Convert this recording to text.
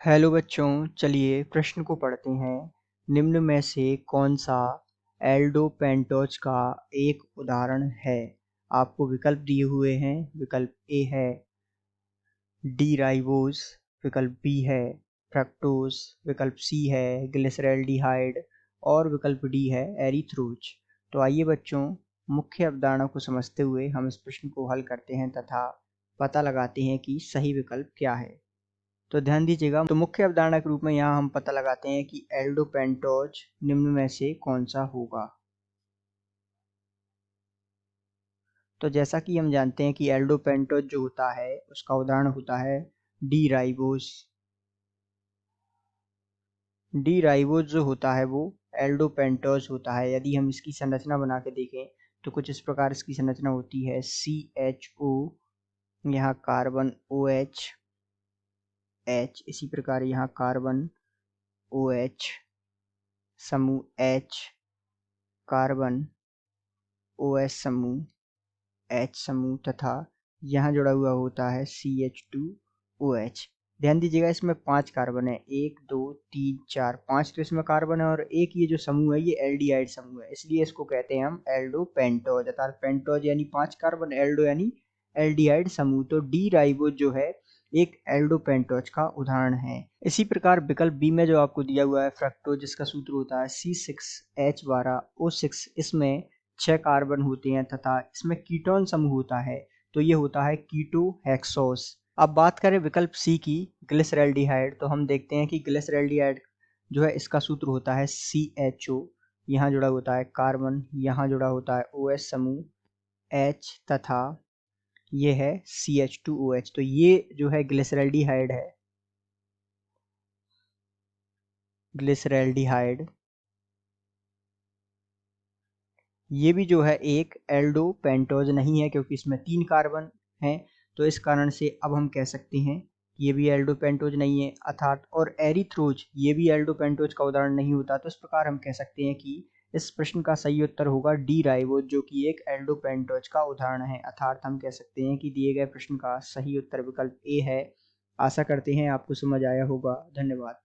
Hello बच्चों, चलिए प्रश्न को पढ़ते हैं। निम्न में से कौन सा एल्डोपेंटोज का एक उदाहरण है? आपको विकल्प दिए हुए हैं। विकल्प ए है डी राइबोस, विकल्प बी है फ्रक्टोज, विकल्प सी है ग्लिसरैल्डिहाइड और विकल्प डी है एरिथ्रोज। तो आइए बच्चों, मुख्य अवधारणा को समझते हुए हम इस प्रश्न को हल करते हैं तथा पता लगाते हैं कि सही विकल्प क्या है। तो ध्यान दीजिएगा। तो मुख्य अवधारणा के रूप में यहाँ हम पता लगाते हैं कि एल्डोपेंटोज निम्न में से कौन सा होगा। तो जैसा कि हम जानते हैं कि एल्डोपेंटोज जो होता है उसका उदाहरण होता है डी राइबोस। डी राइबोस जो होता है वो एल्डोपेंटोज होता है। यदि हम इसकी संरचना बना के देखें तो कुछ इस प्रकार इसकी संरचना होती है CHO, यहाँ कार्बन OH, इसी प्रकार यहाँ कार्बन OH, समूह H, कार्बन OS समूह, H समूह तथा यहाँ जुड़ा हुआ होता है CH2OH। ध्यान दीजिएगा, इसमें 5 कार्बन है। 1 2 3 4 5 तो इसमें कार्बन है और एक ये जो समूह है ये एल्डिहाइड समूह है, इसलिए इसको कहते हैं हम एल्डोपेंटोज। अर्थात पेंटोज यानी 5 कार्बन, एल्डो यानी एल्डिहाइड समूह। तो डी राइबोज जो है एक एल्डोपेंटोज का उदाहरण है। इसी प्रकार विकल्प बी में जो आपको दिया हुआ है फ्रक्टोज, जिसका सूत्र होता है C6H12O6, इसमें 6 कार्बन होते हैं तथा इसमें कीटोन समूह होता है, तो ये होता है कीटोहेक्सोस। अब बात करें विकल्प सी की ग्लिसरैल्डिहाइड, तो हम देखते हैं कि ग्लिसरैल्डिहाइड जो है इसका सूत्र होता है CHO, यहाँ जुड़ा होता है कार्बन, यहाँ जुड़ा होता है OS समूह H तथा ये है CH2OH। तो ये जो है ग्लिसरैल्डिहाइड है, ग्लिसरैल्डिहाइड ये भी जो है एक एल्डोपेंटोज नहीं है, क्योंकि इसमें 3 कार्बन हैं। तो इस कारण से अब हम कह सकते हैं कि ये भी एल्डोपेंटोज नहीं है। अर्थात और एरिथ्रोज ये भी एल्डोपेंटोज का उदाहरण नहीं होता। तो इस प्रकार हम कह सकते हैं कि इस प्रश्न का सही उत्तर होगा डी राइबोज, जो कि एक एल्डोपेंटोज का उदाहरण है। अर्थात हम कह सकते हैं कि दिए गए प्रश्न का सही उत्तर विकल्प ए है। आशा करते हैं आपको समझ आया होगा। धन्यवाद।